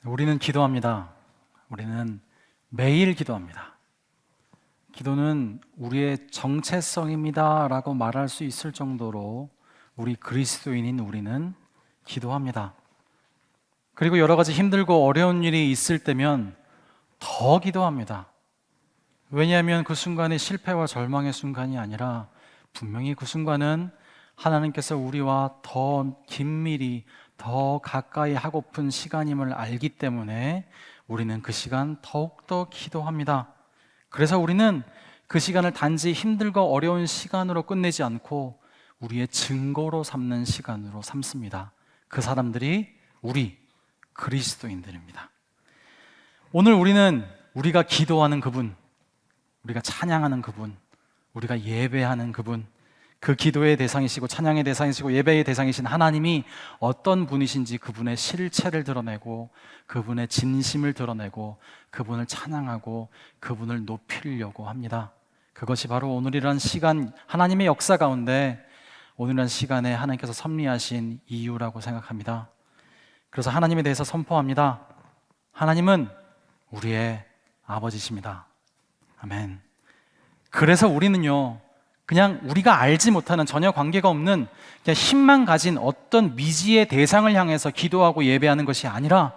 우리는 기도합니다. 우리는 매일 기도합니다. 기도는 우리의 정체성입니다 라고 말할 수 있을 정도로 우리 그리스도인인 우리는 기도합니다. 그리고 여러 가지 힘들고 어려운 일이 있을 때면 더 기도합니다. 왜냐하면 그 순간이 실패와 절망의 순간이 아니라 분명히 그 순간은 하나님께서 우리와 더 긴밀히 더 가까이 하고픈 시간임을 알기 때문에 우리는 그 시간 더욱더 기도합니다. 그래서 우리는 그 시간을 단지 힘들고 어려운 시간으로 끝내지 않고 우리의 증거로 삼는 시간으로 삼습니다. 그 사람들이 우리 그리스도인들입니다. 오늘 우리는 우리가 기도하는 그분, 우리가 찬양하는 그분, 우리가 예배하는 그분, 그 기도의 대상이시고 찬양의 대상이시고 예배의 대상이신 하나님이 어떤 분이신지 그분의 실체를 드러내고 그분의 진심을 드러내고 그분을 찬양하고 그분을 높이려고 합니다. 그것이 바로 오늘이란 시간, 하나님의 역사 가운데 오늘이란 시간에 하나님께서 섭리하신 이유라고 생각합니다. 그래서 하나님에 대해서 선포합니다. 하나님은 우리의 아버지십니다. 아멘. 그래서 우리는요, 그냥 우리가 알지 못하는 전혀 관계가 없는 그냥 힘만 가진 어떤 미지의 대상을 향해서 기도하고 예배하는 것이 아니라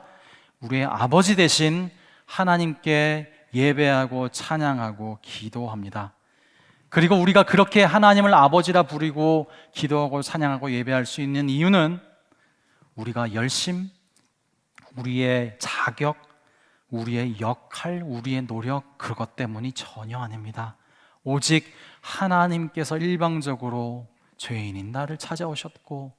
우리의 아버지 되신 하나님께 예배하고 찬양하고 기도합니다. 그리고 우리가 그렇게 하나님을 아버지라 부르고 기도하고 찬양하고 예배할 수 있는 이유는 우리가 열심, 우리의 자격, 우리의 역할, 우리의 노력 그것 때문이 전혀 아닙니다. 오직 하나님께서 일방적으로 죄인인 나를 찾아오셨고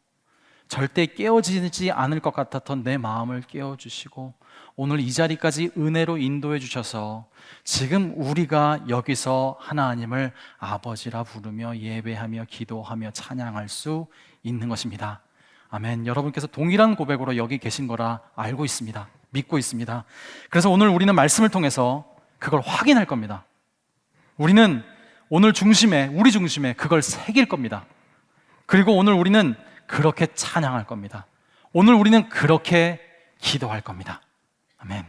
절대 깨어지지 않을 것 같았던 내 마음을 깨워주시고 오늘 이 자리까지 은혜로 인도해 주셔서 지금 우리가 여기서 하나님을 아버지라 부르며 예배하며 기도하며 찬양할 수 있는 것입니다. 아멘. 여러분께서 동일한 고백으로 여기 계신 거라 알고 있습니다. 믿고 있습니다. 그래서 오늘 우리는 말씀을 통해서 그걸 확인할 겁니다. 우리는 오늘 중심에, 우리 중심에 그걸 새길 겁니다. 그리고 오늘 우리는 그렇게 찬양할 겁니다. 오늘 우리는 그렇게 기도할 겁니다. 아멘.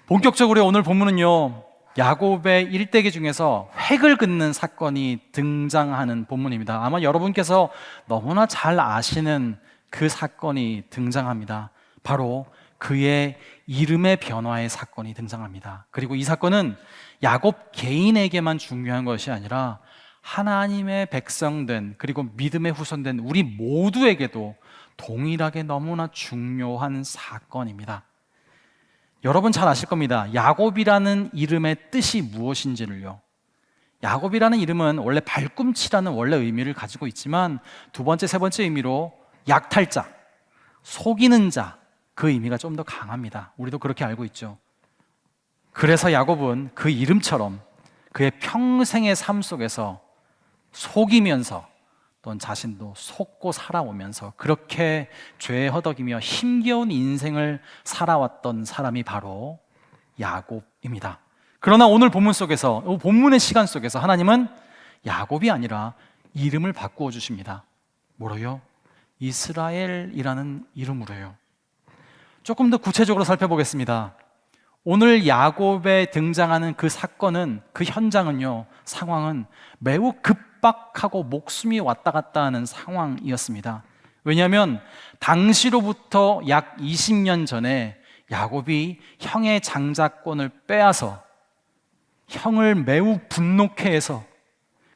본격적으로 오늘 본문은요, 야곱의 일대기 중에서 획을 긋는 사건이 등장하는 본문입니다. 아마 여러분께서 너무나 잘 아시는 그 사건이 등장합니다. 바로 그의 이름의 변화의 사건이 등장합니다. 그리고 이 사건은 야곱 개인에게만 중요한 것이 아니라 하나님의 백성된 그리고 믿음의 후손된 우리 모두에게도 동일하게 너무나 중요한 사건입니다. 여러분 잘 아실 겁니다. 야곱이라는 이름의 뜻이 무엇인지를요. 야곱이라는 이름은 원래 발꿈치라는 원래 의미를 가지고 있지만 두 번째, 세 번째 의미로 약탈자, 속이는 자, 그 의미가 좀 더 강합니다. 우리도 그렇게 알고 있죠. 그래서 야곱은 그 이름처럼 그의 평생의 삶 속에서 속이면서 또는 자신도 속고 살아오면서 그렇게 죄에 허덕이며 힘겨운 인생을 살아왔던 사람이 바로 야곱입니다. 그러나 오늘 본문 속에서, 본문의 시간 속에서 하나님은 야곱이 아니라 이름을 바꾸어 주십니다. 뭐로요? 이스라엘이라는 이름으로요. 조금 더 구체적으로 살펴보겠습니다. 오늘 야곱에 등장하는 그 사건은, 그 현장은요, 상황은 매우 급박하고 목숨이 왔다 갔다 하는 상황이었습니다. 왜냐하면 당시로부터 약 20년 전에 야곱이 형의 장자권을 빼앗아 형을 매우 분노케 해서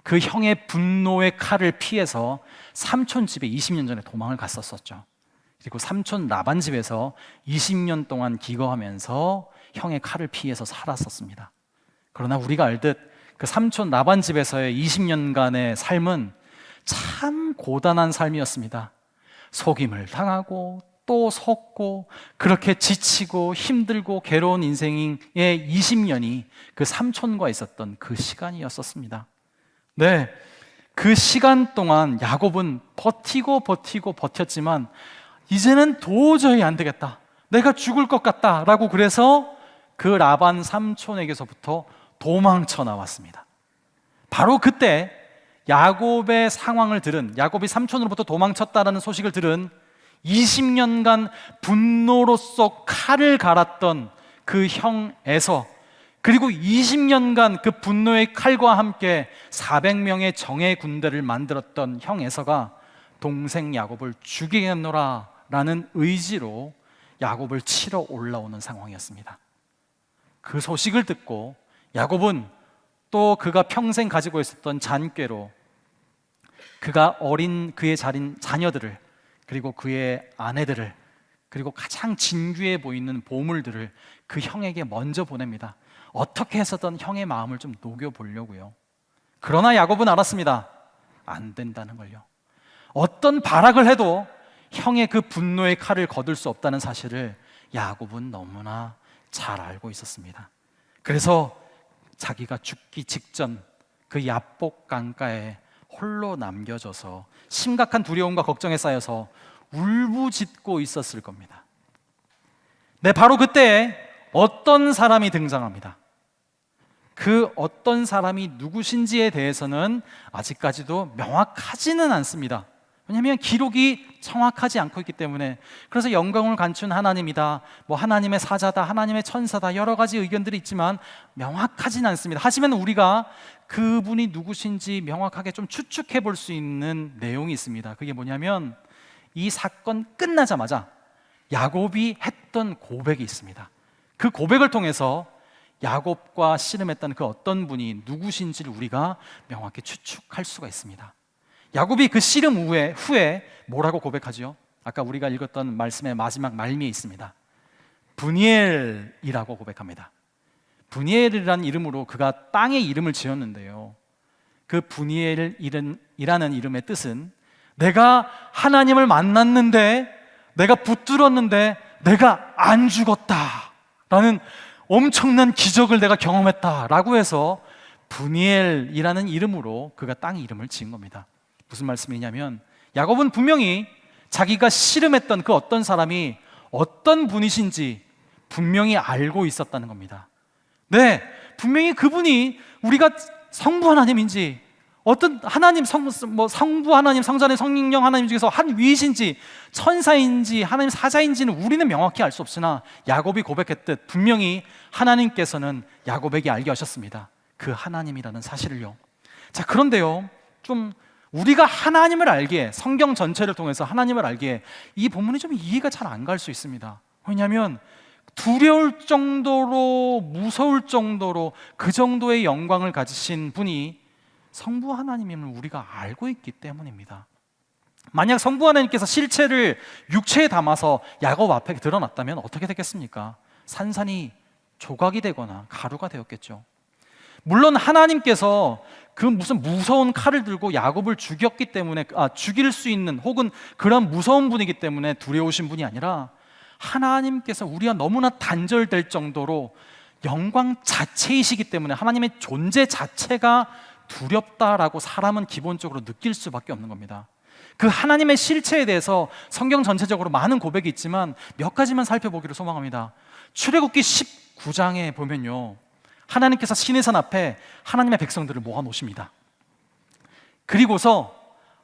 그 형의 분노의 칼을 피해서 삼촌 집에 20년 전에 도망을 갔었죠. 그리고 삼촌 라반 집에서 20년 동안 기거하면서 형의 칼을 피해서 살았었습니다. 그러나 우리가 알듯 그 삼촌 라반 집에서의 20년간의 삶은 참 고단한 삶이었습니다. 속임을 당하고 또 속고 그렇게 지치고 힘들고 괴로운 인생의 20년이 그 삼촌과 있었던 그 시간이었었습니다. 네, 그 시간 동안 야곱은 버티고 버텼지만 이제는 도저히 안 되겠다, 내가 죽을 것 같다 라고 그래서 그 라반 삼촌에게서부터 도망쳐 나왔습니다. 바로 그때 야곱의 상황을 들은, 야곱이 삼촌으로부터 도망쳤다라는 소식을 들은 20년간 분노로써 칼을 갈았던 그 형 에서, 그리고 20년간 그 분노의 칼과 함께 400명의 정예 군대를 만들었던 형 에서가 동생 야곱을 죽이겠노라 라는 의지로 야곱을 치러 올라오는 상황이었습니다. 그 소식을 듣고 야곱은 또 그가 평생 가지고 있었던 잔꾀로 그가 어린 그의 자녀들을, 그리고 그의 아내들을, 그리고 가장 진귀해 보이는 보물들을 그 형에게 먼저 보냅니다. 어떻게 해서든 형의 마음을 좀 녹여보려고요. 그러나 야곱은 알았습니다. 안 된다는 걸요. 어떤 발악을 해도 형의 그 분노의 칼을 거둘 수 없다는 사실을 야곱은 너무나 잘 알고 있었습니다. 그래서 자기가 죽기 직전 그 야복 강가에 홀로 남겨져서 심각한 두려움과 걱정에 쌓여서 울부짖고 있었을 겁니다. 네, 바로 그때 어떤 사람이 등장합니다. 그 어떤 사람이 누구신지에 대해서는 아직까지도 명확하지는 않습니다. 왜냐하면 기록이 정확하지 않고 있기 때문에. 그래서 영광을 감춘 하나님이다, 뭐 하나님의 사자다, 하나님의 천사다, 여러 가지 의견들이 있지만 명확하지는 않습니다. 하지만 우리가 그분이 누구신지 명확하게 좀 추측해 볼 수 있는 내용이 있습니다. 그게 뭐냐면 이 사건 끝나자마자 야곱이 했던 고백이 있습니다. 그 고백을 통해서 야곱과 씨름했던 그 어떤 분이 누구신지를 우리가 명확히 추측할 수가 있습니다. 야곱이 그 씨름 후에 뭐라고 고백하죠? 아까 우리가 읽었던 말씀의 마지막 말미에 있습니다. 브니엘이라고 고백합니다. 브니엘이라는 이름으로 그가 땅의 이름을 지었는데요, 그 브니엘이라는 이름의 뜻은 내가 하나님을 만났는데, 내가 붙들었는데 내가 안 죽었다 라는 엄청난 기적을 내가 경험했다 라고 해서 브니엘이라는 이름으로 그가 땅의 이름을 지은 겁니다. 무슨 말씀이냐면 야곱은 분명히 자기가 씨름했던 그 어떤 사람이 어떤 분이신지 분명히 알고 있었다는 겁니다. 네, 분명히 그분이 우리가 성부 하나님인지, 어떤 하나님, 성부 하나님, 성자님, 성령 하나님 중에서 한 위이신지, 천사인지, 하나님 사자인지는 우리는 명확히 알 수 없으나 야곱이 고백했듯 분명히 하나님께서는 야곱에게 알게 하셨습니다. 그 하나님이라는 사실을요. 자, 그런데요, 좀 우리가 하나님을 알기에, 성경 전체를 통해서 하나님을 알기에 이 본문이 좀 이해가 잘 안 갈 수 있습니다. 왜냐하면 두려울 정도로, 무서울 정도로 그 정도의 영광을 가지신 분이 성부 하나님임을 우리가 알고 있기 때문입니다. 만약 성부 하나님께서 실체를 육체에 담아서 야곱 앞에 드러났다면 어떻게 됐겠습니까? 산산이 조각이 되거나 가루가 되었겠죠. 물론 하나님께서 그 무슨 무서운 칼을 들고 야곱을 죽였기 때문에, 죽일 수 있는, 혹은 그런 무서운 분이기 때문에 두려우신 분이 아니라 하나님께서 우리가 너무나 단절될 정도로 영광 자체이시기 때문에 하나님의 존재 자체가 두렵다라고 사람은 기본적으로 느낄 수밖에 없는 겁니다. 그 하나님의 실체에 대해서 성경 전체적으로 많은 고백이 있지만 몇 가지만 살펴보기를 소망합니다. 출애굽기 19장에 보면요, 하나님께서 시내산 앞에 하나님의 백성들을 모아놓으십니다. 그리고서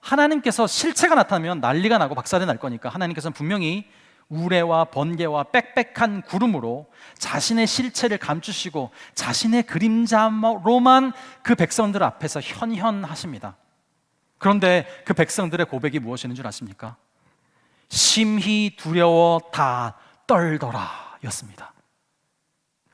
하나님께서 실체가 나타나면 난리가 나고 박살이 날 거니까 하나님께서는 분명히 우레와 번개와 빽빽한 구름으로 자신의 실체를 감추시고 자신의 그림자로만 그 백성들 앞에서 현현하십니다. 그런데 그 백성들의 고백이 무엇이었는 줄 아십니까? 심히 두려워 다 떨더라 였습니다.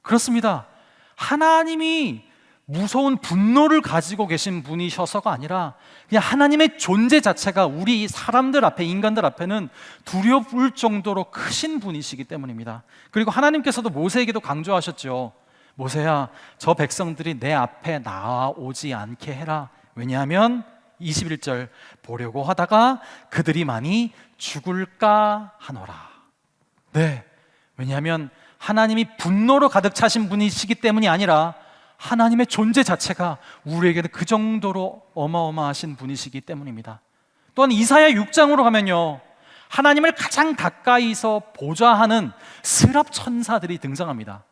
그렇습니다. 하나님이 무서운 분노를 가지고 계신 분이셔서가 아니라 그냥 하나님의 존재 자체가 우리 사람들 앞에, 인간들 앞에는 두려울 정도로 크신 분이시기 때문입니다. 그리고 하나님께서도 모세에게도 강조하셨죠. 모세야, 저 백성들이 내 앞에 나오지 않게 해라. 왜냐하면 21절, 보려고 하다가 그들이 많이 죽을까 하노라. 네, 왜냐하면 하나님이 분노로 가득 차신 분이시기 때문이 아니라 하나님의 존재 자체가 우리에게는 그 정도로 어마어마하신 분이시기 때문입니다. 또한 이사야 6장으로 가면요, 하나님을 가장 가까이서 보좌하는 스랍 천사들이 등장합니다.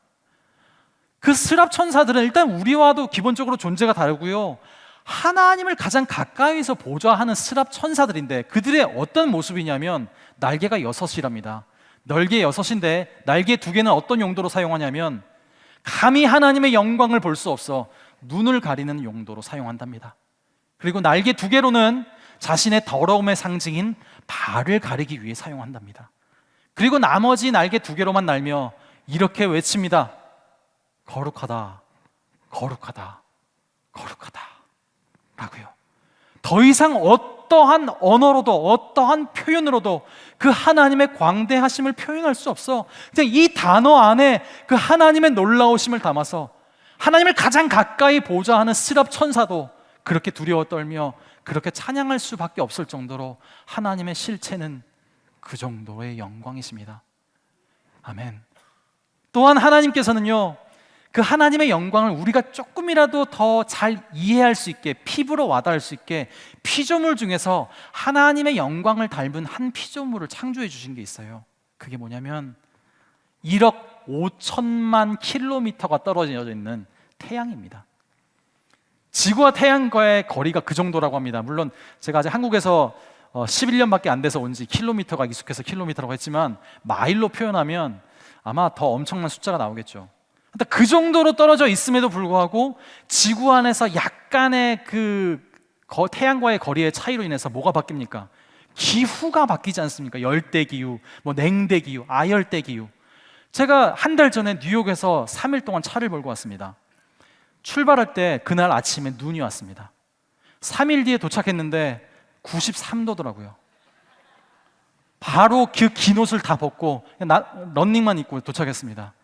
그 스랍 천사들은 일단 우리와도 기본적으로 존재가 다르고요, 하나님을 가장 가까이서 보좌하는 스랍 천사들인데 그들의 어떤 모습이냐면 날개가 6이랍니다. 날개 6인데 날개 2개는 어떤 용도로 사용하냐면 감히 하나님의 영광을 볼 수 없어 눈을 가리는 용도로 사용한답니다. 그리고 날개 2개로는 자신의 더러움의 상징인 발을 가리기 위해 사용한답니다. 그리고 나머지 날개 2개로만 날며 이렇게 외칩니다. 거룩하다, 거룩하다, 거룩하다 라고요. 더 이상 어떠한 언어로도 어떠한 표현으로도 그 하나님의 광대하심을 표현할 수 없어. 그냥 이 단어 안에 그 하나님의 놀라우심을 담아서 하나님을 가장 가까이 보자 하는 스랍 천사도 그렇게 두려워 떨며 그렇게 찬양할 수밖에 없을 정도로 하나님의 실체는 그 정도의 영광이십니다. 아멘. 또한 하나님께서는요, 그 하나님의 영광을 우리가 조금이라도 더 잘 이해할 수 있게, 피부로 와닿을 수 있게 피조물 중에서 하나님의 영광을 닮은 한 피조물을 창조해 주신 게 있어요. 그게 뭐냐면 1억 5천만 킬로미터가 떨어져 있는 태양입니다. 지구와 태양과의 거리가 그 정도라고 합니다. 물론 제가 아직 한국에서 11년밖에 안 돼서 온지 킬로미터가 익숙해서 킬로미터라고 했지만 마일로 표현하면 아마 더 엄청난 숫자가 나오겠죠. 그 정도로 떨어져 있음에도 불구하고 지구 안에서 약간의 그 태양과의 거리의 차이로 인해서 뭐가 바뀝니까? 기후가 바뀌지 않습니까? 열대 기후, 냉대 기후, 아열대 기후. 제가 한 달 전에 뉴욕에서 3일 동안 차를 몰고 왔습니다. 출발할 때 그날 아침에 눈이 왔습니다. 3일 뒤에 도착했는데 93도더라고요. 바로 그 긴 옷을 다 벗고 런닝만 입고 도착했습니다.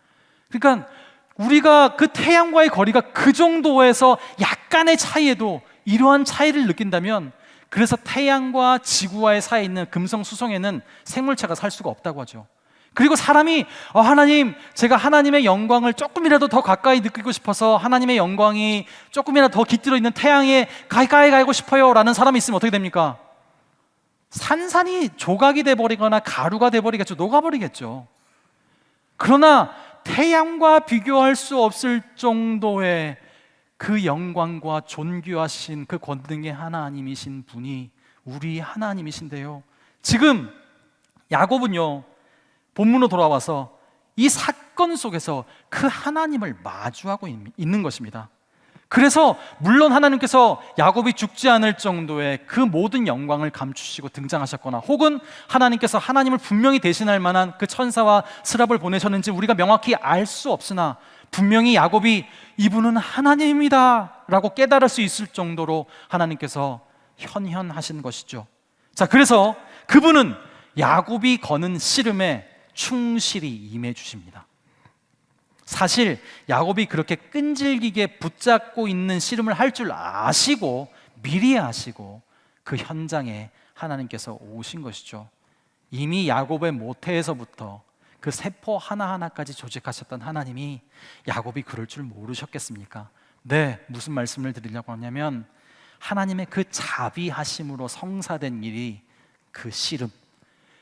그러니까 우리가 그 태양과의 거리가 그 정도에서 약간의 차이에도 이러한 차이를 느낀다면, 그래서 태양과 지구와의 사이에 있는 금성 수성에는 생물체가 살 수가 없다고 하죠. 그리고 사람이 하나님, 제가 하나님의 영광을 조금이라도 더 가까이 느끼고 싶어서 하나님의 영광이 조금이라도 더 깃들어 있는 태양에 가까이 가고 싶어요 라는 사람이 있으면 어떻게 됩니까? 산산이 조각이 돼버리거나 가루가 돼버리겠죠. 녹아버리겠죠. 그러나 태양과 비교할 수 없을 정도의 그 영광과 존귀하신 그 권능의 하나님이신 분이 우리 하나님이신데요, 지금 야곱은요, 본문으로 돌아와서 이 사건 속에서 그 하나님을 마주하고 있는 것입니다. 그래서 물론 하나님께서 야곱이 죽지 않을 정도의 그 모든 영광을 감추시고 등장하셨거나, 혹은 하나님께서 하나님을 분명히 대신할 만한 그 천사와 스랍을 보내셨는지 우리가 명확히 알 수 없으나, 분명히 야곱이 이분은 하나님입니다 라고 깨달을 수 있을 정도로 하나님께서 현현하신 것이죠. 자, 그래서 그분은 야곱이 거는 씨름에 충실히 임해 주십니다. 사실 야곱이 그렇게 끈질기게 붙잡고 있는 씨름을 할 줄 아시고 미리 아시고 그 현장에 하나님께서 오신 것이죠. 이미 야곱의 모태에서부터 그 세포 하나하나까지 조직하셨던 하나님이 야곱이 그럴 줄 모르셨겠습니까? 네, 무슨 말씀을 드리려고 하냐면, 하나님의 그 자비하심으로 성사된 일이 그 씨름,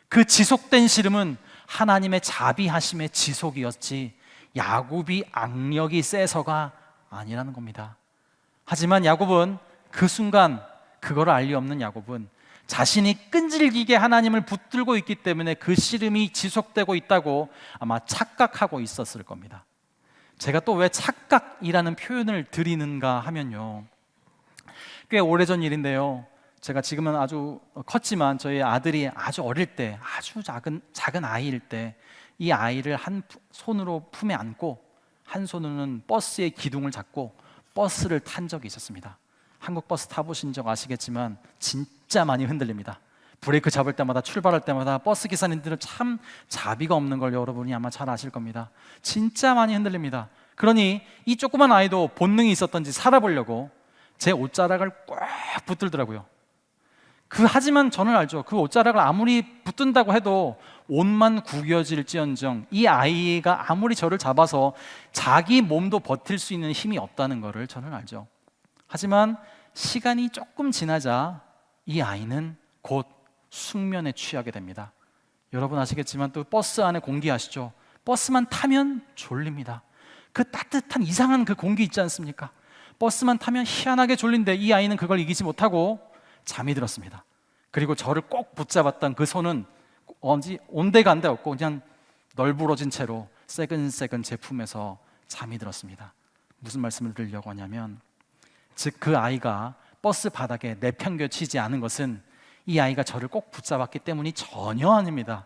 그 지속된 씨름은 하나님의 자비하심의 지속이었지 야곱이 악력이 세서가 아니라는 겁니다. 하지만 야곱은 그 순간, 그걸 알 리 없는 야곱은 자신이 끈질기게 하나님을 붙들고 있기 때문에 그 씨름이 지속되고 있다고 아마 착각하고 있었을 겁니다. 제가 또 왜 착각이라는 표현을 드리는가 하면요, 꽤 오래전 일인데요, 제가 지금은 아주 컸지만 저희 아들이 아주 어릴 때, 아주 작은 아이일 때 이 아이를 한 손으로 품에 안고 한 손으로는 버스의 기둥을 잡고 버스를 탄 적이 있었습니다. 한국 버스 타보신 적 아시겠지만 진짜 많이 흔들립니다. 브레이크 잡을 때마다, 출발할 때마다 버스 기사님들은 참 자비가 없는 걸 여러분이 아마 잘 아실 겁니다. 진짜 많이 흔들립니다. 그러니 이 조그만 아이도 본능이 있었던지 살아보려고 제 옷자락을 꽉 붙들더라고요. 하지만 저는 알죠. 그 옷자락을 아무리 붙든다고 해도 옷만 구겨질지언정 이 아이가 아무리 저를 잡아서 자기 몸도 버틸 수 있는 힘이 없다는 것을 저는 알죠. 하지만 시간이 조금 지나자 이 아이는 곧 숙면에 취하게 됩니다. 여러분 아시겠지만 또 버스 안에 공기 아시죠? 버스만 타면 졸립니다. 그 따뜻한 이상한 그 공기 있지 않습니까? 버스만 타면 희한하게 졸린데 이 아이는 그걸 이기지 못하고 잠이 들었습니다. 그리고 저를 꼭 붙잡았던 그 손은 온데간데 없고 그냥 널브러진 채로 새근새근 제품에서 잠이 들었습니다. 무슨 말씀을 드리려고 하냐면, 즉 그 아이가 버스 바닥에 내팽개치지 않은 것은 이 아이가 저를 꼭 붙잡았기 때문이 전혀 아닙니다.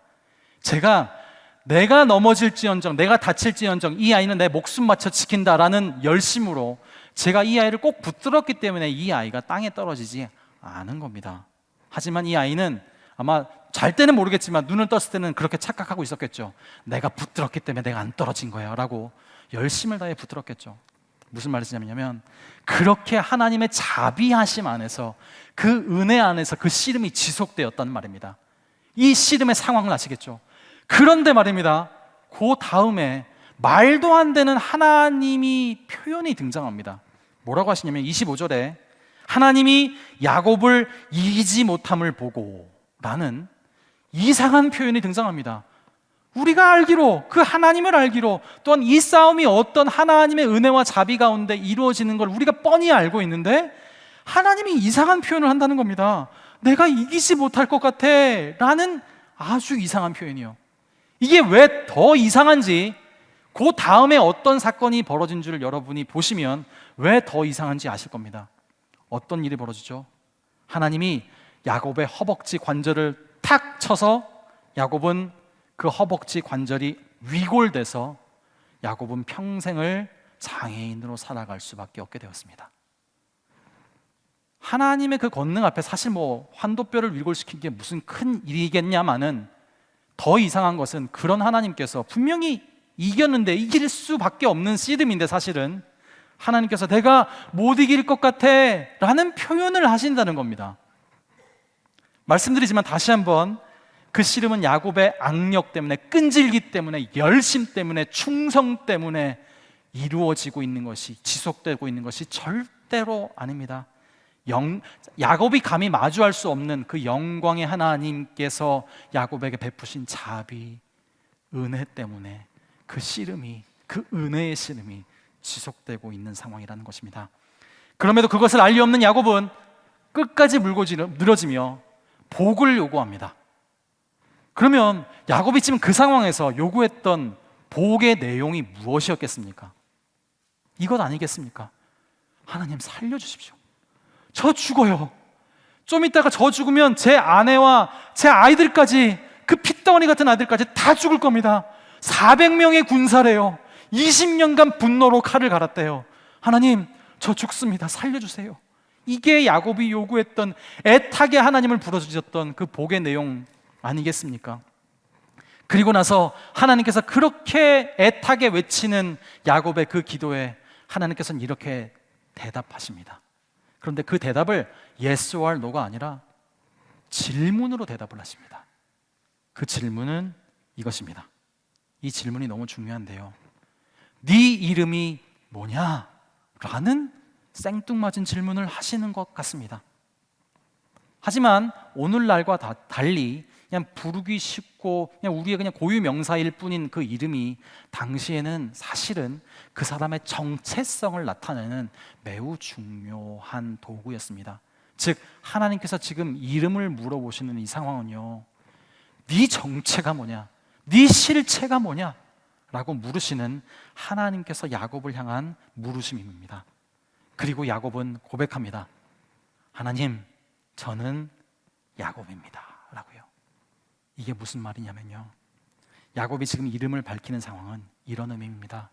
내가 넘어질지언정, 내가 다칠지언정 이 아이는 내 목숨 맞춰 지킨다라는 열심으로 제가 이 아이를 꼭 붙들었기 때문에 이 아이가 땅에 떨어지지 않은 겁니다. 하지만 이 아이는 아마 잘 때는 모르겠지만 눈을 떴을 때는 그렇게 착각하고 있었겠죠. 내가 붙들었기 때문에 내가 안 떨어진 거야 라고 열심을 다해 붙들었겠죠. 무슨 말이냐면, 그렇게 하나님의 자비하심 안에서, 그 은혜 안에서 그 씨름이 지속되었단 말입니다. 이 씨름의 상황을 아시겠죠? 그런데 말입니다, 그 다음에 말도 안 되는 하나님이 표현이 등장합니다. 뭐라고 하시냐면 25절에 하나님이 야곱을 이기지 못함을 보고 라는 이상한 표현이 등장합니다. 우리가 알기로, 그 하나님을 알기로, 또한 이 싸움이 어떤 하나님의 은혜와 자비 가운데 이루어지는 걸 우리가 뻔히 알고 있는데 하나님이 이상한 표현을 한다는 겁니다. 내가 이기지 못할 것 같아 라는 아주 이상한 표현이요. 이게 왜 더 이상한지, 그 다음에 어떤 사건이 벌어진 줄 여러분이 보시면 왜 더 이상한지 아실 겁니다. 어떤 일이 벌어지죠? 하나님이 야곱의 허벅지 관절을 탁 쳐서 야곱은 그 허벅지 관절이 위골돼서 야곱은 평생을 장애인으로 살아갈 수밖에 없게 되었습니다. 하나님의 그 권능 앞에 사실 환도뼈를 위골시킨 게 무슨 큰 일이겠냐마는, 더 이상한 것은 그런 하나님께서 분명히 이겼는데, 이길 수밖에 없는 씨름인데 사실은 하나님께서 내가 못 이길 것 같아 라는 표현을 하신다는 겁니다. 말씀드리지만 다시 한번, 그 씨름은 야곱의 악력 때문에, 끈질기 때문에, 열심 때문에, 충성 때문에 이루어지고 있는 것이, 지속되고 있는 것이 절대로 아닙니다. 야곱이 감히 마주할 수 없는 그 영광의 하나님께서 야곱에게 베푸신 자비, 은혜 때문에 그 씨름이, 그 은혜의 씨름이 지속되고 있는 상황이라는 것입니다. 그럼에도 그것을 알 리 없는 야곱은 끝까지 물고 늘어지며 복을 요구합니다. 그러면 야곱이 지금 그 상황에서 요구했던 복의 내용이 무엇이었겠습니까? 이것 아니겠습니까? 하나님 살려주십시오. 저 죽어요. 좀 있다가 저 죽으면 제 아내와 제 아이들까지, 그 핏덩어리 같은 아들까지 다 죽을 겁니다. 400명의 군사래요. 20년간 분노로 칼을 갈았대요. 하나님, 저 죽습니다. 살려주세요. 이게 야곱이 요구했던, 애타게 하나님을 부르짖었던 그 복의 내용 아니겠습니까? 그리고 나서 하나님께서 그렇게 애타게 외치는 야곱의 그 기도에 하나님께서는 이렇게 대답하십니다. 그런데 그 대답을 yes or no가 아니라 질문으로 대답을 하십니다. 그 질문은 이것입니다. 이 질문이 너무 중요한데요, 네 이름이 뭐냐? 라는 생뚱맞은 질문을 하시는 것 같습니다. 하지만 오늘날과 달리 그냥 부르기 쉽고 우리의 그냥 고유명사일 뿐인 그 이름이 당시에는 사실은 그 사람의 정체성을 나타내는 매우 중요한 도구였습니다. 즉 하나님께서 지금 이름을 물어보시는 이 상황은요, 네 정체가 뭐냐? 네 실체가 뭐냐? 라고 물으시는 하나님께서 야곱을 향한 물으심입니다. 그리고 야곱은 고백합니다. 하나님, 저는 야곱입니다 라고요. 이게 무슨 말이냐면요, 야곱이 지금 이름을 밝히는 상황은 이런 의미입니다.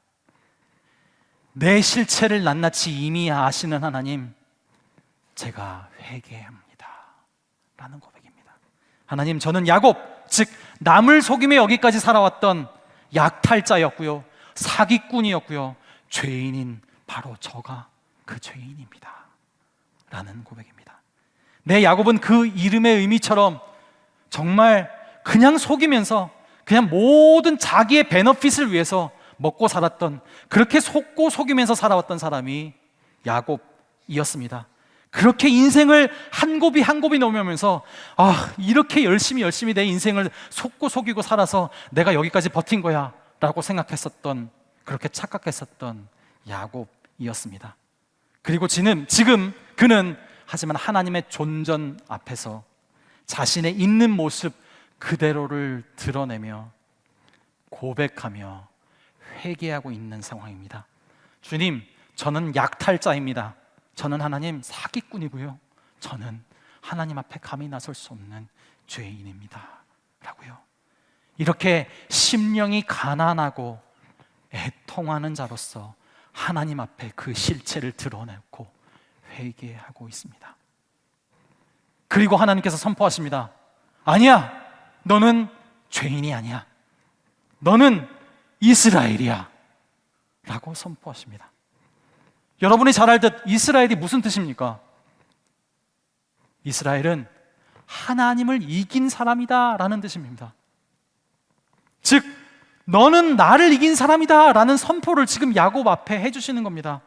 내 실체를 낱낱이 이미 아시는 하나님, 제가 회개합니다 라는 고백입니다. 하나님, 저는 야곱, 즉 남을 속이며 여기까지 살아왔던 약탈자였고요, 사기꾼이었고요, 죄인인 바로 저가 그 죄인입니다 라는 고백입니다. 내 야곱은 그 이름의 의미처럼 정말 그냥 속이면서 그냥 모든 자기의 베너핏을 위해서 먹고 살았던, 그렇게 속고 속이면서 살아왔던 사람이 야곱이었습니다. 그렇게 인생을 한 곱이 한 곱이 넘으면서 이렇게 열심히 내 인생을 속고 속이고 살아서 내가 여기까지 버틴 거야 라고 생각했었던, 그렇게 착각했었던 야곱이었습니다. 그리고 지금 그는 하지만 하나님의 존전 앞에서 자신의 있는 모습 그대로를 드러내며 고백하며 회개하고 있는 상황입니다. 주님, 저는 약탈자입니다. 저는 하나님 사기꾼이고요. 저는 하나님 앞에 감히 나설 수 없는 죄인입니다. 라고요. 이렇게 심령이 가난하고 애통하는 자로서 하나님 앞에 그 실체를 드러내고 회개하고 있습니다. 그리고 하나님께서 선포하십니다. 아니야, 너는 죄인이 아니야. 너는 이스라엘이야. 라고 선포하십니다. 여러분이 잘 알듯 이스라엘이 무슨 뜻입니까? 이스라엘은 하나님을 이긴 사람이다 라는 뜻입니다. 즉, 너는 나를 이긴 사람이다 라는 선포를 지금 야곱 앞에 해주시는 겁니다.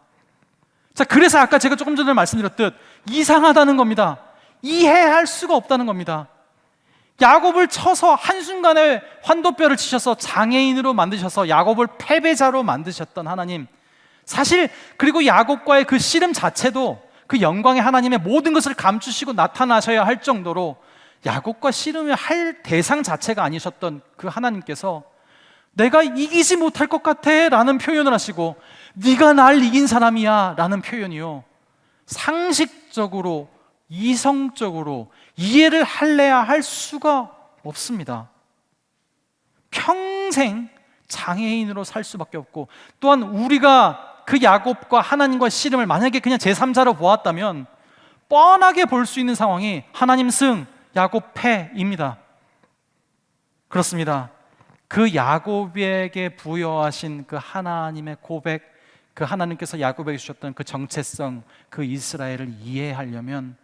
자, 그래서 아까 제가 조금 전에 말씀드렸듯 이상하다는 겁니다. 이해할 수가 없다는 겁니다. 야곱을 쳐서 한순간에 환도뼈를 치셔서 장애인으로 만드셔서 야곱을 패배자로 만드셨던 하나님, 사실 그리고 야곱과의 그 씨름 자체도 그 영광의 하나님의 모든 것을 감추시고 나타나셔야 할 정도로 야곱과 씨름을 할 대상 자체가 아니셨던 그 하나님께서 내가 이기지 못할 것 같아 라는 표현을 하시고 네가 날 이긴 사람이야 라는 표현이요, 상식적으로 이성적으로 이해를 할래야 할 수가 없습니다. 평생 장애인으로 살 수밖에 없고, 또한 우리가 그 야곱과 하나님과의 씨름을 만약에 그냥 제3자로 보았다면 뻔하게 볼 수 있는 상황이 하나님 승, 야곱 패입니다. 그렇습니다. 그 야곱에게 부여하신 그 하나님의 고백, 그 하나님께서 야곱에게 주셨던 그 정체성, 그 이스라엘을 이해하려면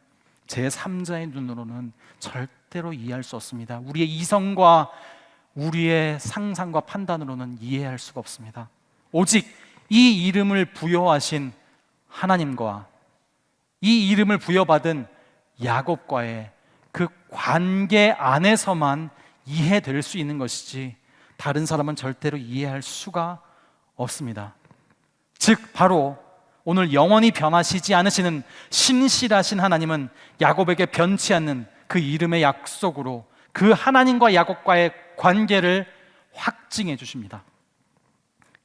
제3자의 눈으로는 절대로 이해할 수 없습니다. 우리의 이성과 우리의 상상과 판단으로는 이해할 수가 없습니다. 오직 이 이름을 부여하신 하나님과 이 이름을 부여받은 야곱과의 그 관계 안에서만 이해될 수 있는 것이지 다른 사람은 절대로 이해할 수가 없습니다. 즉 바로 오늘 영원히 변하시지 않으시는 신실하신 하나님은 야곱에게 변치 않는 그 이름의 약속으로 그 하나님과 야곱과의 관계를 확증해 주십니다.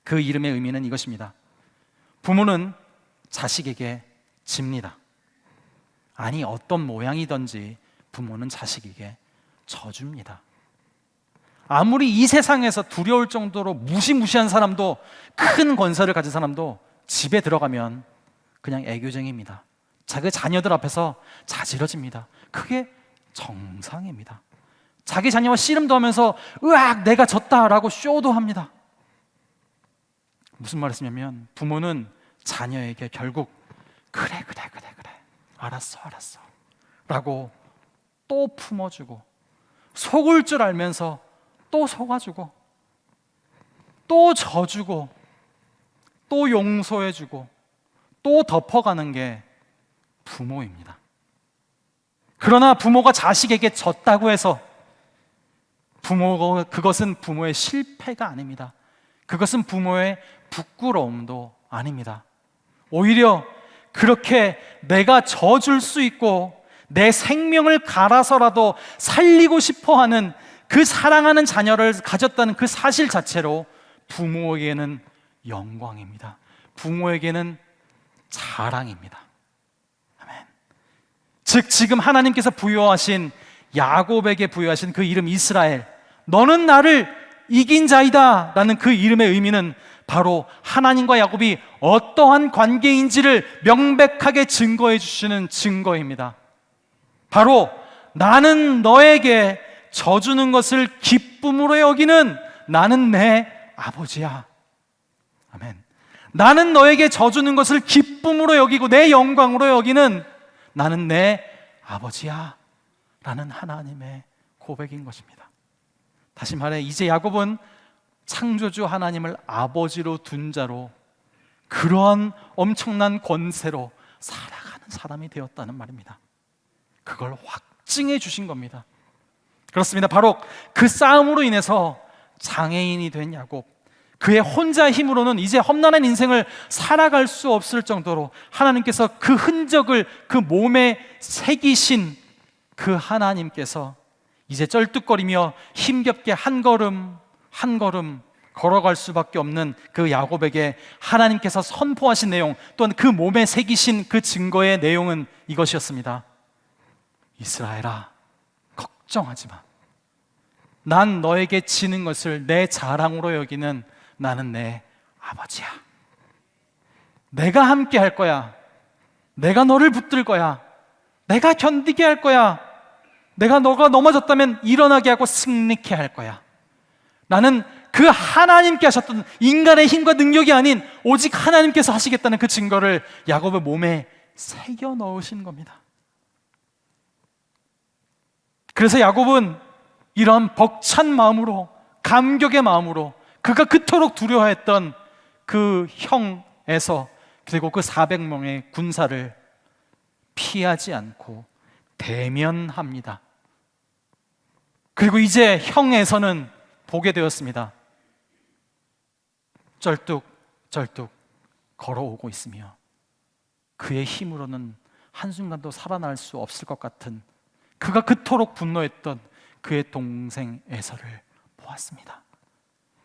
그 이름의 의미는 이것입니다. 부모는 자식에게 집니다. 아니, 어떤 모양이든지 부모는 자식에게 져줍니다. 아무리 이 세상에서 두려울 정도로 무시무시한 사람도, 큰 권세를 가진 사람도 집에 들어가면 그냥 애교쟁이입니다. 자기 자녀들 앞에서 자지러집니다. 그게 정상입니다. 자기 자녀와 씨름도 하면서 으악 내가 졌다라고 쇼도 합니다. 무슨 말이냐면 부모는 자녀에게 결국 그래 알았어 라고 또 품어주고, 속을 줄 알면서 또 속아주고, 또 져주고, 또 용서해주고, 또 덮어가는 게 부모입니다. 그러나 부모가 자식에게 졌다고 해서 그것은 부모의 실패가 아닙니다. 그것은 부모의 부끄러움도 아닙니다. 오히려 그렇게 내가 져줄 수 있고 내 생명을 갈아서라도 살리고 싶어하는 그 사랑하는 자녀를 가졌다는 그 사실 자체로 부모에게는 영광입니다. 부모에게는 자랑입니다. 아멘. 즉 지금 하나님께서 부여하신, 야곱에게 부여하신 그 이름 이스라엘, 너는 나를 이긴 자이다 라는 그 이름의 의미는 바로 하나님과 야곱이 어떠한 관계인지를 명백하게 증거해 주시는 증거입니다. 바로 나는 너에게 져주는 것을 기쁨으로 여기는 나는 내 아버지야. 아멘. 나는 너에게 져주는 것을 기쁨으로 여기고 내 영광으로 여기는 나는 내 아버지야 라는 하나님의 고백인 것입니다. 다시 말해 이제 야곱은 창조주 하나님을 아버지로 둔 자로 그러한 엄청난 권세로 살아가는 사람이 되었다는 말입니다. 그걸 확증해 주신 겁니다. 그렇습니다. 바로 그 싸움으로 인해서 장애인이 된 야곱, 그의 혼자 힘으로는 이제 험난한 인생을 살아갈 수 없을 정도로 하나님께서 그 흔적을 그 몸에 새기신 그 하나님께서 이제 쩔뚝거리며 힘겹게 한 걸음 한 걸음 걸어갈 수밖에 없는 그 야곱에게 하나님께서 선포하신 내용, 또한 그 몸에 새기신 그 증거의 내용은 이것이었습니다. 이스라엘아, 걱정하지 마. 난 너에게 지는 것을 내 자랑으로 여기는 나는 내 아버지야. 내가 함께 할 거야. 내가 너를 붙들 거야. 내가 견디게 할 거야. 내가 너가 넘어졌다면 일어나게 하고 승리케 할 거야. 나는 그 하나님께 하셨던, 인간의 힘과 능력이 아닌 오직 하나님께서 하시겠다는 그 증거를 야곱의 몸에 새겨 넣으신 겁니다. 그래서 야곱은 이런 벅찬 마음으로, 감격의 마음으로, 그가 그토록 두려워했던 그 형 에서, 그리고 그 400명의 군사를 피하지 않고 대면합니다. 그리고 이제 형에서는 보게 되었습니다. 쩔뚝쩔뚝 걸어오고 있으며 그의 힘으로는 한순간도 살아날 수 없을 것 같은, 그가 그토록 분노했던 그의 동생 에서를 보았습니다.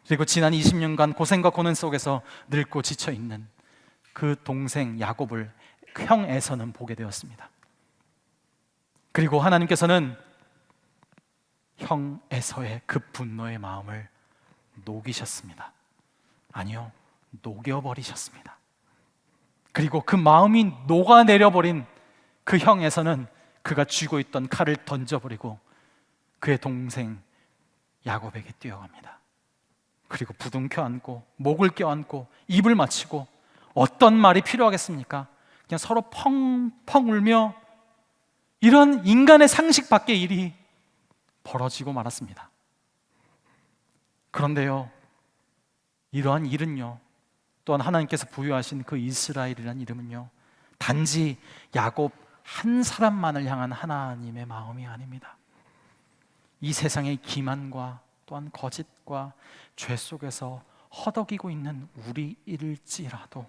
그리고 지난 20년간 고생과 고난 속에서 늙고 지쳐있는 그 동생 야곱을 형 에서는 보게 되었습니다. 그리고 하나님께서는 형 에서의 그 분노의 마음을 녹이셨습니다. 아니요, 녹여버리셨습니다. 그리고 그 마음이 녹아내려버린 그 형 에서는 그가 쥐고 있던 칼을 던져버리고 그의 동생 야곱에게 뛰어갑니다. 그리고 부둥켜 안고 목을 껴안고 입을 맞추고, 어떤 말이 필요하겠습니까? 그냥 서로 펑펑 울며 이런 인간의 상식 밖의 일이 벌어지고 말았습니다. 그런데요, 이러한 일은요, 또한 하나님께서 부여하신 그 이스라엘이라는 이름은요, 단지 야곱 한 사람만을 향한 하나님의 마음이 아닙니다. 이 세상의 기만과 또한 거짓과 죄 속에서 허덕이고 있는 우리일지라도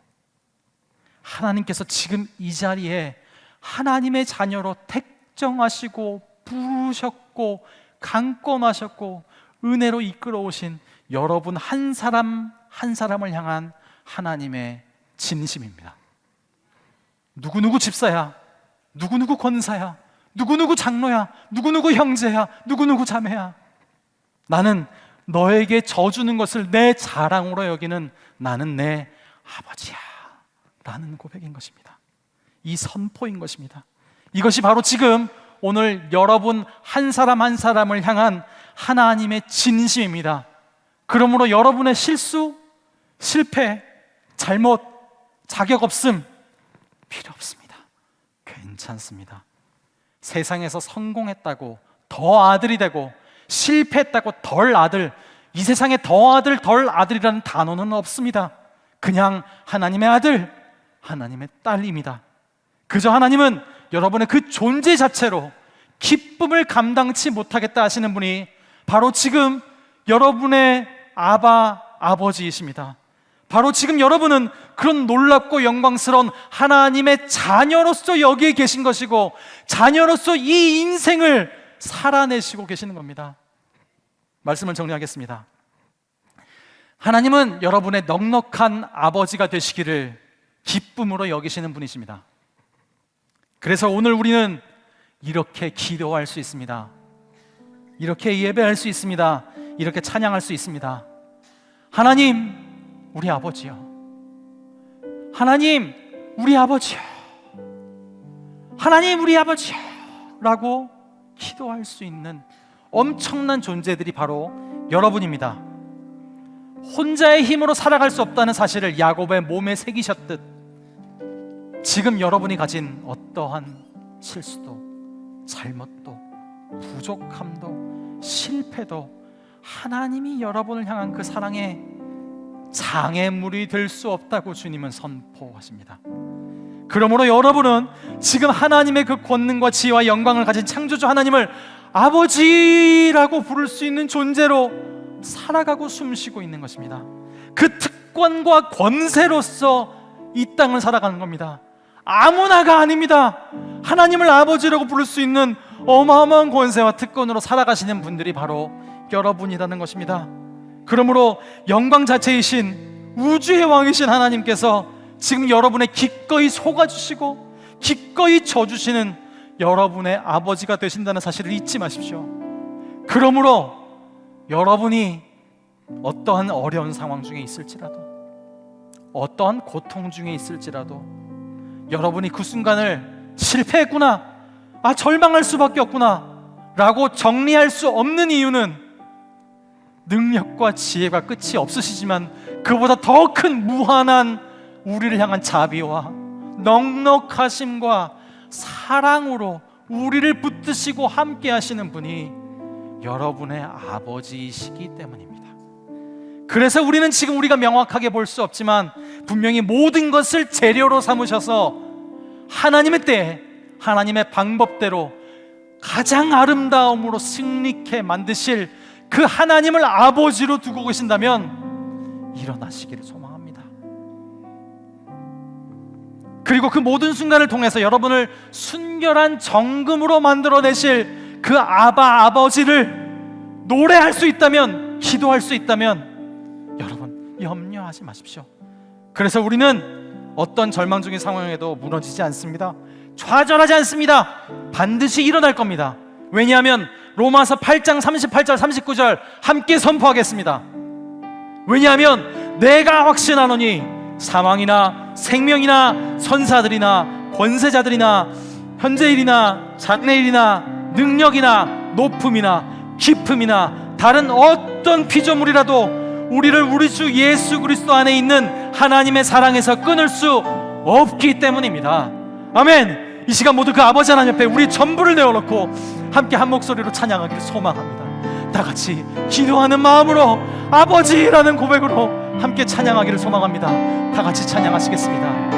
하나님께서 지금 이 자리에 하나님의 자녀로 택정하시고 부르셨고 강권하셨고 은혜로 이끌어 오신 여러분 한 사람 한 사람을 향한 하나님의 진심입니다. 누구누구 집사야, 누구누구 권사야, 누구누구 장로야, 누구누구 형제야, 누구누구 자매야, 나는 너에게 져주는 것을 내 자랑으로 여기는 나는 내 아버지야 라는 고백인 것입니다. 이 선포인 것입니다. 이것이 바로 지금 오늘 여러분 한 사람 한 사람을 향한 하나님의 진심입니다. 그러므로 여러분의 실수, 실패, 잘못, 자격 없음 필요 없습니다. 괜찮습니다. 세상에서 성공했다고 더 아들이 되고 실패했다고 덜 아들, 이 세상에 더 아들 덜 아들이라는 단어는 없습니다. 그냥 하나님의 아들, 하나님의 딸입니다. 그저 하나님은 여러분의 그 존재 자체로 기쁨을 감당치 못하겠다 하시는 분이 바로 지금 여러분의 아버지이십니다. 바로 지금 여러분은 그런 놀랍고 영광스러운 하나님의 자녀로서 여기에 계신 것이고, 자녀로서 이 인생을 살아내시고 계시는 겁니다. 말씀을 정리하겠습니다. 하나님은 여러분의 넉넉한 아버지가 되시기를 기쁨으로 여기시는 분이십니다. 그래서 오늘 우리는 이렇게 기도할 수 있습니다. 이렇게 예배할 수 있습니다. 이렇게 찬양할 수 있습니다. 하나님, 우리 아버지요. 하나님, 우리 아버지요. 하나님, 우리 아버지요. 라고 기도할 수 있는 엄청난 존재들이 바로 여러분입니다. 혼자의 힘으로 살아갈 수 없다는 사실을 야곱의 몸에 새기셨듯, 지금 여러분이 가진 어떠한 실수도, 잘못도, 부족함도, 실패도 하나님이 여러분을 향한 그 사랑의 장애물이 될 수 없다고 주님은 선포하십니다. 그러므로 여러분은 지금 하나님의 그 권능과 지혜와 영광을 가진 창조주 하나님을 아버지라고 부를 수 있는 존재로 살아가고 숨쉬고 있는 것입니다. 그 특권과 권세로서 이 땅을 살아가는 겁니다. 아무나가 아닙니다. 하나님을 아버지라고 부를 수 있는 어마어마한 권세와 특권으로 살아가시는 분들이 바로 여러분이라는 것입니다. 그러므로 영광 자체이신 우주의 왕이신 하나님께서 지금 여러분의 기꺼이 속아주시고 기꺼이 져주시는 여러분의 아버지가 되신다는 사실을 잊지 마십시오. 그러므로 여러분이 어떠한 어려운 상황 중에 있을지라도, 어떠한 고통 중에 있을지라도, 여러분이 그 순간을 실패했구나, 절망할 수밖에 없구나 라고 정리할 수 없는 이유는 능력과 지혜가 끝이 없으시지만 그보다 더 큰 무한한 우리를 향한 자비와 넉넉하심과 사랑으로 우리를 붙드시고 함께 하시는 분이 여러분의 아버지이시기 때문입니다. 그래서 우리는 지금 우리가 명확하게 볼 수 없지만 분명히 모든 것을 재료로 삼으셔서 하나님의 때에 하나님의 방법대로 가장 아름다움으로 승리케 만드실 그 하나님을 아버지로 두고 계신다면 일어나시기를 소망합니다. 그리고 그 모든 순간을 통해서 여러분을 순결한 정금으로 만들어내실 그 아버지를 노래할 수 있다면, 기도할 수 있다면 여러분 염려하지 마십시오. 그래서 우리는 어떤 절망적인 상황에도 무너지지 않습니다. 좌절하지 않습니다. 반드시 일어날 겁니다. 왜냐하면 로마서 8장 38절 39절 함께 선포하겠습니다. 왜냐하면 내가 확신하노니 사망이나 생명이나 선사들이나 권세자들이나 현재일이나 장래일이나 능력이나 높음이나 깊음이나 다른 어떤 피조물이라도 우리를 우리 주 예수 그리스도 안에 있는 하나님의 사랑에서 끊을 수 없기 때문입니다. 아멘. 이 시간 모두 그 아버지 하나님 앞에 우리 전부를 내어놓고 함께 한 목소리로 찬양하기를 소망합니다. 다 같이 기도하는 마음으로 아버지라는 고백으로 함께 찬양하기를 소망합니다. 다 같이 찬양하시겠습니다.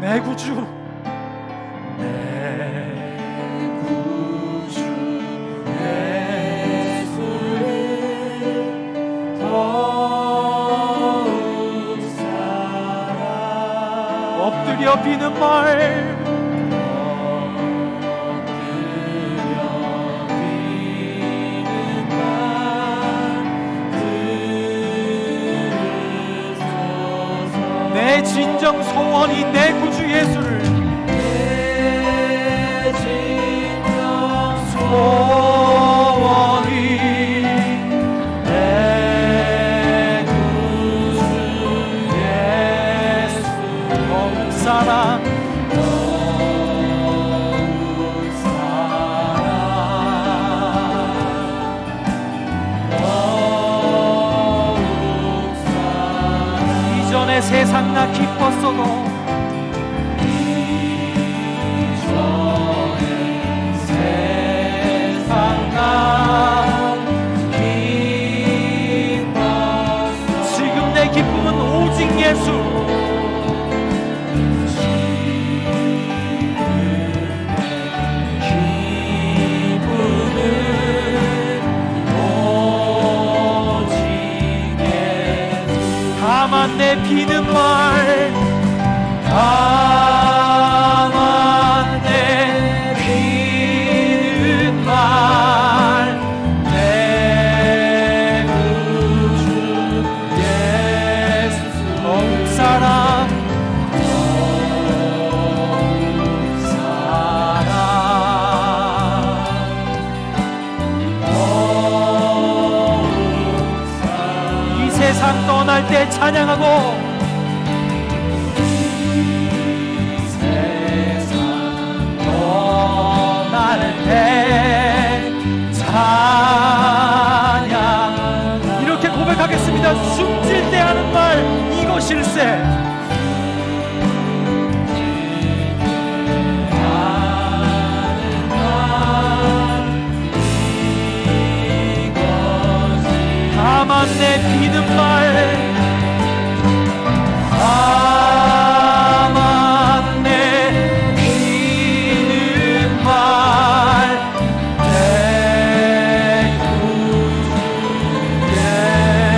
내 구주, 내 구주 예수를 더욱 사랑. 엎드려 비는 말, 내 진정 소원이 내 구주 예수를, 내 진정 소원이 내 구주 예수 더욱 사랑, 더욱 사랑, 더욱 사랑. 이전에 세상 나 기뻤어도 지금 내 기쁨은 오직 예수. 다만 내 비는 말, 다만 내 비는 말, 내 구주 예수 더욱 사랑, 더욱 사랑, 더욱 사랑. 이 세상 떠날 때 찬양하고 찬양 이렇게 고백하겠습니다. 숨질 때 하는 말 이것일세. 다만 내 비는 말, 다만 내 비는 말, 내 구주 예수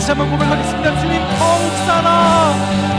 다시 한번 고백하겠습니다. 주님 더욱 살아